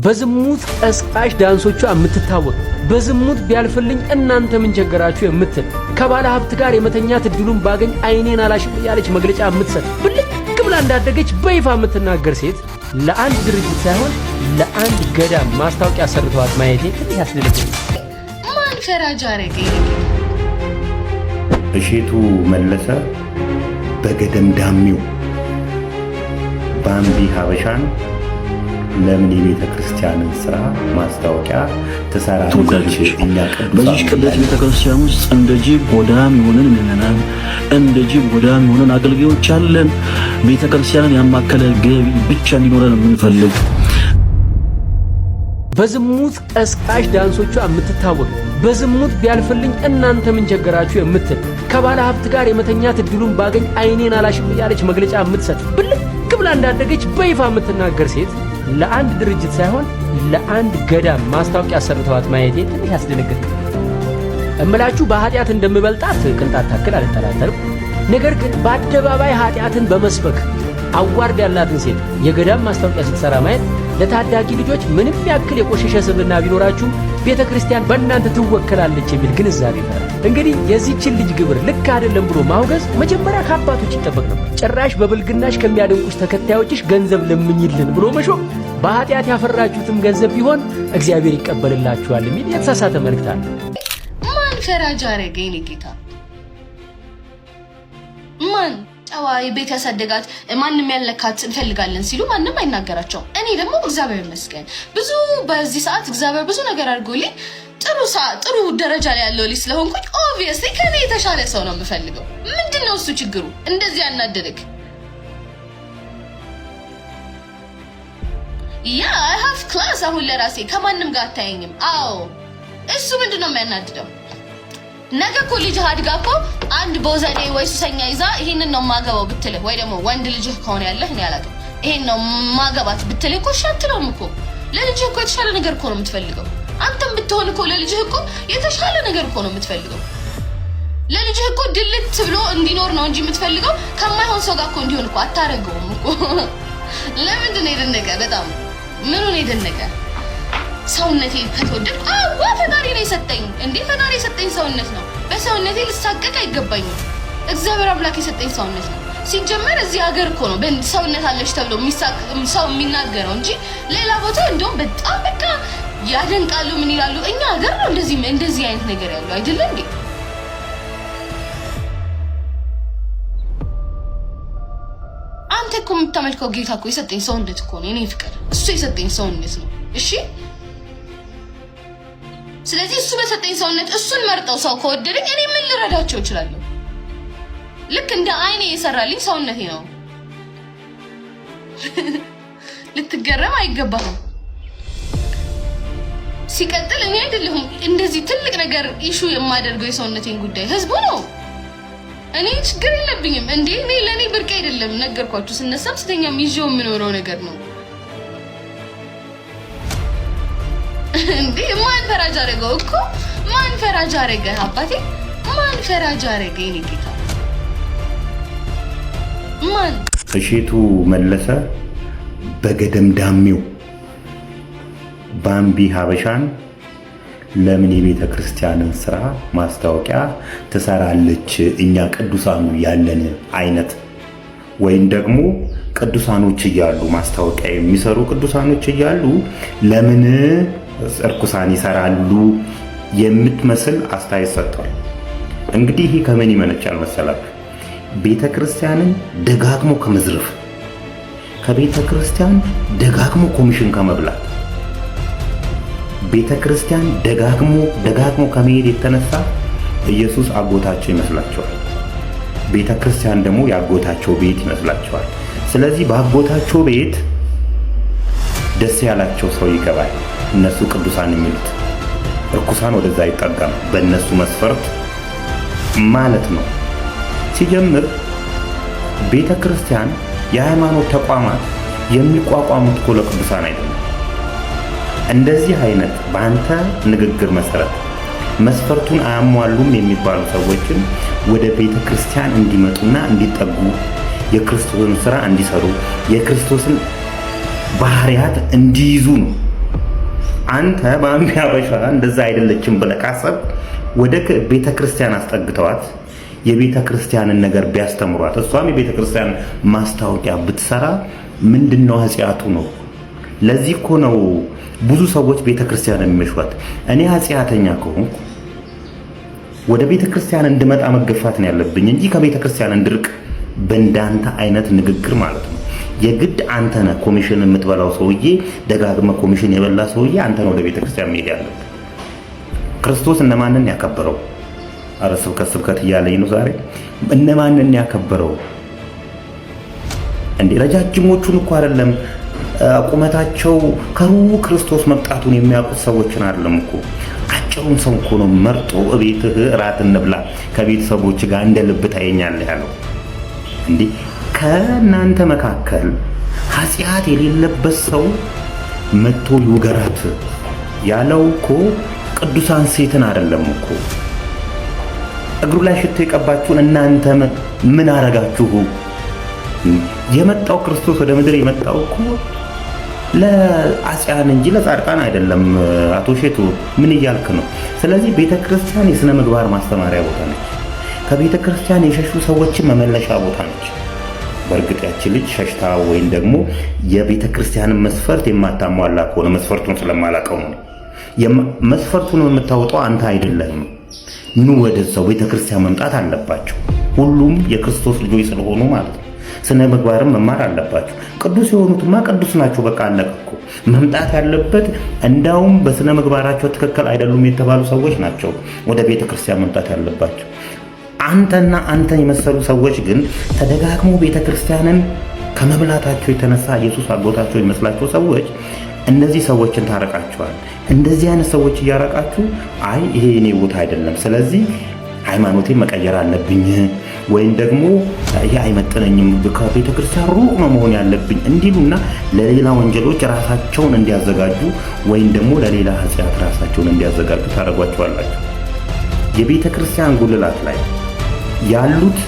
በዝሙት ቀስቃሽ ዳንሶቿ የምትታወቅ በዝሙት ቢያልፍልኝ እናንተ ምን ቸገራችሁ የምትል ከባለ ሀብት ጋር የመተኛት እድሉን ባገኝ አይኔን አላሽም ያለች መግለጫ የምትሰጥ ብልቅ ብላ እንዳደገች በይፋ የምትናገር ሴት ለአንድ ድርጅት ሳይሆን ለአንድ ገዳም ማስታወቂያ ሰርተዋት ማየቴ ትንሽ ያስደነግጣል። ማን ፈራጅ አረገ? እሼቱ መለሰ በገደም ዳሚው ባምቢ ሀበሻን ለምን የቤተ ክርስቲያንን ስራ ማስታወቂያ ተሰራለች? እኛ በዚህ ቅዱስ ቤተ ክርስቲያን ውስጥ እንደ ጅብ ጎዳም የሆነን ምዕመናን፣ እንደ ጅብ ጎዳም የሆነን አገልጋዮች አለን። ቤተ ክርስቲያንን ያማከለ ገቢ ብቻ እንዲኖረን የምንፈልግ በዝሙት ቀስቃሽ ዳንሶቿ የምትታወቅ በዝሙት ቢያልፍልኝ እናንተ ምን ቸገራችሁ የምትል ከባለ ሀብት ጋር የመተኛት እድሉን ባገኝ አይኔን አላሽም ያለች መግለጫ የምትሰጥ ብልቅ ብላ እንዳደገች በይፋ የምትናገር ሴት ለአንድ ድርጅት ሳይሆን ለአንድ ገዳም ማስታወቂያ ሰርተዋት ማየቴ ትንሽ ያስደነግጣል። እምላችሁ በኃጢአት እንደምበልጣት ቅንጣት ታክል አልጠራጠርም። ነገር ግን በአደባባይ ኃጢአትን በመስበክ አዋርድ ያላትን ሴት የገዳም ማስታወቂያ ስትሰራ ማየት ለታዳጊ ልጆች ምንም ያክል የቆሸሸ ስብዕና ቢኖራችሁ ቤተ ክርስቲያን በእናንተ ትወከላለች የሚል ግንዛቤ ይፈራል። እንግዲህ የዚህችን ልጅ ግብር ልክ አይደለም ብሎ ማውገዝ መጀመሪያ ከአባቶች ይጠበቅ ነው። ጭራሽ በብልግናሽ ከሚያደንቁሽ ተከታዮችሽ ገንዘብ ለምኝልን ብሎ መሾም በኃጢአት ያፈራችሁትም ገንዘብ ቢሆን እግዚአብሔር ይቀበልላችኋል የሚል የተሳሳተ መልእክት አለ። ማን ፈራጅ አረገ? የኔ ጌታ ማን ጨዋ ቤት ያሳደጋት ማንንም ያልነካት እንፈልጋለን ሲሉ ማንንም አይናገራቸው። እኔ ደግሞ እግዚአብሔር ይመስገን ብዙ በዚህ ሰዓት እግዚአብሔር ብዙ ነገር አድርጎልኝ ጥሩ ደረጃ ላይ ያለው ልጅ ስለሆንኩኝ ኦብቪየስሊ ከኔ የተሻለ ሰው ነው የምፈልገው። ምንድነው እሱ ችግሩ? እንደዚህ ያናደደክ? ያ አይ ሃቭ ክላስ አሁን ለራሴ ከማንም ጋር አታየኝም። አዎ እሱ ምንድነው የሚያናድደው? ነገ እኮ ልጅህ አድጋ እኮ አንድ ቦዘኔ ወይ ሱሰኛ ይዛ ይሄንን ነው ማገባው ብትልህ ወይ ደግሞ ወንድ ልጅህ ከሆነ ያለህ እኔ አላውቅም ይሄን ነው ማገባት ብትልህ እኮ ሻትለውም እኮ ለልጅህ እኮ የተሻለ ነገር እኮ ነው የምትፈልገው። አንተም ብትሆን እኮ ለልጅህ እኮ የተሻለ ነገር እኮ ነው የምትፈልገው። ለልጅህ እኮ ድልት ብሎ እንዲኖር ነው እንጂ የምትፈልገው ከማይሆን ሰው ጋር እኮ እንዲሆን እኮ አታረገውም እኮ። ለምንድን ነው የደነቀ? በጣም ምኑን የደነቀ? ሰውነቴ ከተወደድ ፈጣሪ ነው የሰጠኝ እንዴ? ፈጣሪ የሰጠኝ ሰውነት ነው። በሰውነቴ ልሳቀቅ አይገባኝም። እግዚአብሔር አምላክ የሰጠኝ ሰውነት ነው። ሲጀመር እዚህ ሀገር እኮ ነው ሰውነት አለሽ ተብሎ ሰው የሚናገረው እንጂ ሌላ ቦታ እንደውም በጣም በቃ ያደንቃሉ። ምን ይላሉ? እኛ ሀገር ነው እንደዚህ አይነት ነገር ያለው አይደለ እንዴ? አንተ እኮ የምታመልከው ጌታ እኮ የሰጠኝ ሰውነት እኮ ነው። የኔ ፍቅር እሱ የሰጠኝ ሰውነት ነው። እሺ ስለዚህ እሱ በሰጠኝ ሰውነት እሱን መርጠው ሰው ከወደደኝ እኔ ምን ልረዳቸው እችላለሁ? ልክ እንደ አይኔ የሰራልኝ ሰውነቴ ነው። ልትገረም አይገባም። ሲቀጥል እኔ አይደለሁም እንደዚህ ትልቅ ነገር ኢሹ የማደርገው የሰውነቴን ጉዳይ ህዝቡ ነው። እኔ ችግር የለብኝም እንዴ? እኔ ለኔ ብርቅ አይደለም። ነገርኳችሁ። ስነሳም ስተኛም ይዤው የምኖረው ነገር ነው እንዴ። ማን ፈራጅ አረገው እኮ? ማን ፈራጅ አረገ? አባቴ ማን ፈራጅ አረገ? የኔ ጌታ ማን? እሼቱ መለሰ በገደም ዳሚው ባምቢ ሀበሻን ለምን የቤተ ክርስቲያንን ስራ ማስታወቂያ ተሰራለች? እኛ ቅዱሳኑ ያለን አይነት ወይም ደግሞ ቅዱሳኖች እያሉ ማስታወቂያ የሚሰሩ ቅዱሳኖች እያሉ ለምን እርኩሳን ይሰራሉ የምትመስል አስተያየት ሰጥቷል። እንግዲህ ይሄ ከምን ይመነጫል መሰላችሁ? ቤተ ክርስቲያንን ደጋግሞ ከመዝረፍ፣ ከቤተ ክርስቲያን ደጋግሞ ኮሚሽን ከመብላት፣ ቤተ ክርስቲያን ደጋግሞ ከመሄድ የተነሳ ኢየሱስ አጎታቸው ይመስላቸዋል። ቤተ ክርስቲያን ደግሞ ያጎታቸው ቤት ይመስላቸዋል። ስለዚህ በአጎታቸው ቤት ደስ ያላቸው ሰው ይገባል። እነሱ ቅዱሳን የሚሉት እርኩሳን ወደዛ አይጠጋም በእነሱ መስፈርት ማለት ነው። ሲጀምር ቤተ ክርስቲያን የሃይማኖት ተቋማት የሚቋቋሙት እኮ ለቅዱሳን አይደለም። እንደዚህ አይነት በአንተ ንግግር መሰረት መስፈርቱን አያሟሉም የሚባሉ ሰዎችን ወደ ቤተ ክርስቲያን እንዲመጡና እንዲጠጉ የክርስቶስን ስራ እንዲሰሩ የክርስቶስን ባህሪያት እንዲይዙ ነው አንተ ማሚ አበሻ እንደዛ አይደለችም ብለህ ካሰብክ ወደ ቤተክርስቲያን አስጠግተዋት የቤተክርስቲያንን ነገር ቢያስተምሯት እሷም የቤተክርስቲያን ማስታወቂያ ብትሰራ ምንድነው ኃጢያቱ ነው? ለዚህ እኮ ነው ብዙ ሰዎች ቤተክርስቲያን የሚመሽዋት። እኔ ኃጢያተኛ ከሆንኩ ወደ ቤተክርስቲያን እንድመጣ መገፋት ነው ያለብኝ እንጂ ከቤተክርስቲያን እንድርቅ በእንዳንተ አይነት ንግግር ማለት ነው። የግድ አንተ ነህ ኮሚሽን የምትበላው ሰውዬ፣ ደጋግመህ ኮሚሽን የበላ ሰውዬ አንተ ነው ወደ ቤተክርስቲያን መሄድ ያለብህ። ክርስቶስ እነማንን ያከበረው? አረ ስብከት እያለኝ ነው ዛሬ። እነማንን ያከበረው እንዴ? ረጃጅሞቹን እኮ አይደለም ቁመታቸው ከሩቅ ክርስቶስ መምጣቱን የሚያውቁት ሰዎችን አይደለም እኮ አጭሩን ሰው እኮ ነው መርጦ እቤትህ እራት እንብላ ከቤተሰቦች ጋር እንደ ልብ ታየኛለህ ያለው። እንዴ ከእናንተ መካከል ኃጢአት የሌለበት ሰው መጥቶ ይውገራት ያለው እኮ ቅዱሳን ሴትን አይደለም እኮ። እግሩ ላይ ሽቶ የቀባችሁን እናንተ ምን አረጋችሁ? የመጣው ክርስቶስ ወደ ምድር የመጣው እኮ ለአጽያን እንጂ ለጻድቃን አይደለም። አቶ ሼቱ ምን እያልክ ነው? ስለዚህ ቤተክርስቲያን የሥነ ምግባር ማስተማሪያ ቦታ ነች። ከቤተክርስቲያን የሸሹ ሰዎችን መመለሻ ቦታ ነች። በእርግጥ ያቺ ልጅ ሸሽታ ወይም ደግሞ የቤተክርስቲያንን መስፈርት የማታሟላ ከሆነ መስፈርቱን ስለማላቀው ነው። መስፈርቱን የምታወጣው አንተ አይደለህም። ኑ ወደዛው ቤተክርስቲያን መምጣት አለባቸው። ሁሉም የክርስቶስ ልጆች ስለሆኑ ማለት ነው። ስነ ምግባርም መማር አለባቸው። ቅዱስ የሆኑትማ ቅዱስ ናቸው። በቃ አለቀ እኮ። መምጣት ያለበት እንዳውም በስነ ምግባራቸው ትክክል አይደሉም የተባሉ ሰዎች ናቸው ወደ ቤተክርስቲያን መምጣት ያለባቸው። አንተና አንተን የመሰሉ ሰዎች ግን ተደጋግሞ ቤተክርስቲያንን ከመብላታቸው የተነሳ ኢየሱስ አጎታቸው ይመስላቸው ሰዎች እነዚህ ሰዎችን ታረቃቸዋል። እንደዚህ አይነት ሰዎች እያረቃችሁ አይ ይሄ የኔ ቦታ አይደለም፣ ስለዚህ ሃይማኖቴን መቀየር አለብኝ ወይም ደግሞ ይሄ አይመጥነኝም፣ ከቤተክርስቲያን ሩቅ ነው መሆን ያለብኝ እንዲሉና ለሌላ ወንጀሎች ራሳቸውን እንዲያዘጋጁ ወይም ደግሞ ለሌላ ኃጢአት ራሳቸውን እንዲያዘጋጁ ታረጓቸዋላችሁ። የቤተክርስቲያን ጉልላት ላይ ያሉት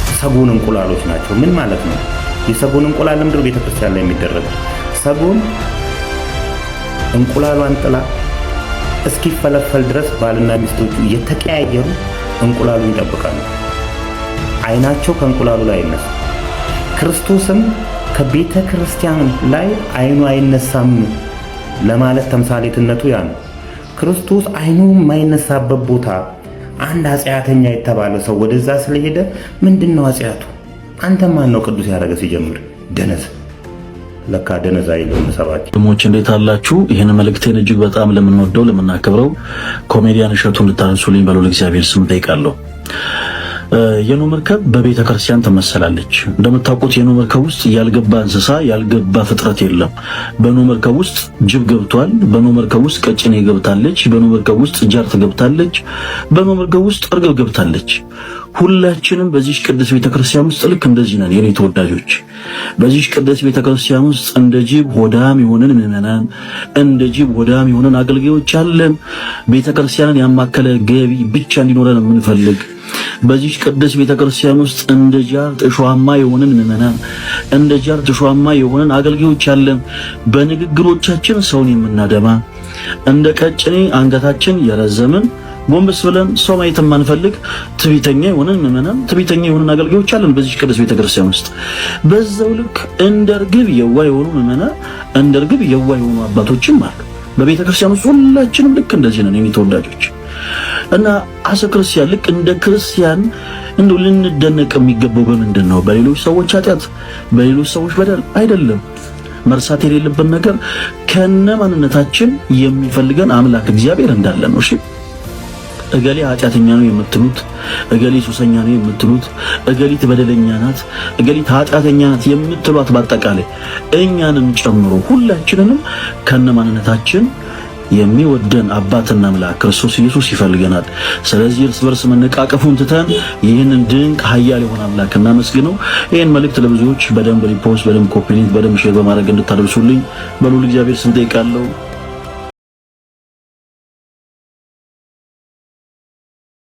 የሰጎን እንቁላሎች ናቸው። ምን ማለት ነው? የሰጎን እንቁላል ለምንድነው ቤተክርስቲያን ላይ የሚደረገው? ሰጎን እንቁላሏን ጥላ እስኪፈለፈል ድረስ ባልና ሚስቶቹ እየተቀያየሩ እንቁላሉን ይጠብቃሉ። አይናቸው ከእንቁላሉ ላይ አይነሳ። ክርስቶስም ከቤተ ክርስቲያን ላይ አይኑ አይነሳም ለማለት ተምሳሌትነቱ ያ ነው። ክርስቶስ አይኑ የማይነሳበት ቦታ አንድ ኃጢአተኛ የተባለ ሰው ወደዛ ስለሄደ ምንድነው ኃጢአቱ? አንተ ማን ነው ቅዱስ ያደረገ? ሲጀምር ደነዝ ለካ ደነዝ አይደለም ሰባኪ። ደሞች እንዴት አላችሁ? ይሄን መልእክቴን እጅግ በጣም ለምንወደው ለምናከብረው ኮሜዲያን እሸቱ እንድታነሱልኝ በለው ለእግዚአብሔር ስም ጠይቃለሁ። የኖህ መርከብ በቤተ ክርስቲያን ትመሰላለች። እንደምታውቁት የኖህ መርከብ ውስጥ ያልገባ እንስሳ ያልገባ ፍጥረት የለም። በኖህ መርከብ ውስጥ ጅብ ገብቷል። በኖህ መርከብ ውስጥ ቀጭኔ ገብታለች። በኖህ መርከብ ውስጥ ጃርት ገብታለች። በኖህ መርከብ ውስጥ እርግብ ገብታለች። ሁላችንም በዚህ ቅዱስ ቤተ ክርስቲያን ውስጥ ልክ እንደዚህ ነን። የኔ ተወዳጆች በዚህ ቅዱስ ቤተ ክርስቲያን ውስጥ እንደ ጅብ ሆዳም የሆነን ምዕመናን፣ እንደ ጅብ ሆዳም የሆነን አገልጋዮች አለን። ቤተ ክርስቲያንን ያማከለ ገቢ ብቻ እንዲኖረን የምንፈልግ በዚህ ቅዱስ ቤተ ክርስቲያን ውስጥ እንደ ጃር ጥሿማ የሆነን ምዕመናን፣ እንደ ጃር ጥሿማ የሆነን አገልጋዮች አለን። በንግግሮቻችን ሰውን የምናደማ እንደ ቀጭኔ አንገታችን የረዘምን ጎንበስ ብለን ሰው ማየት የማንፈልግ ትዕቢተኛ የሆነን ምዕመናን፣ ትዕቢተኛ የሆነን አገልጋዮች አለን በዚህ ቅዱስ ቤተ ክርስቲያን ውስጥ። በዛው ልክ እንደ ርግብ የዋህ የሆኑ ምዕመናን፣ እንደ ርግብ የዋህ የሆኑ አባቶችም አሉ በቤተ ክርስቲያን ውስጥ። ሁላችንም ልክ እንደዚህ ነን የኔ ተወዳጆች። እና አሰ ክርስቲያን ልክ እንደ ክርስቲያን እንደው ልንደነቅ የሚገባው በምንድን ነው? በሌሎች ሰዎች ኃጢአት፣ በሌሎች ሰዎች በደል አይደለም። መርሳት የሌለብን ነገር ከነ ማንነታችን የሚፈልገን አምላክ እግዚአብሔር እንዳለ ነው። እሺ እገሌ ኃጢአተኛ ነው የምትሉት፣ እገሌ ሱሰኛ ነው የምትሉት፣ እገሊት በደለኛ ናት፣ እገሊት ኃጢአተኛ ናት የምትሏት በአጠቃላይ እኛንም ጨምሮ ሁላችንንም ከነ ማንነታችን የሚወደን አባትና አምላክ ክርስቶስ ኢየሱስ ይፈልገናል። ስለዚህ እርስ በርስ መነቃቀፉን ትተን ይህንን ድንቅ ኃያል የሆነ አምላክ እናመስግነው። ይህን መልእክት ለብዙዎች በደንብ ሪፖስት፣ በደንብ ኮፒ ሊንክ፣ በደንብ ሼር በማድረግ እንድታደርሱልኝ በልዑል እግዚአብሔር ስም ጠይቃለሁ።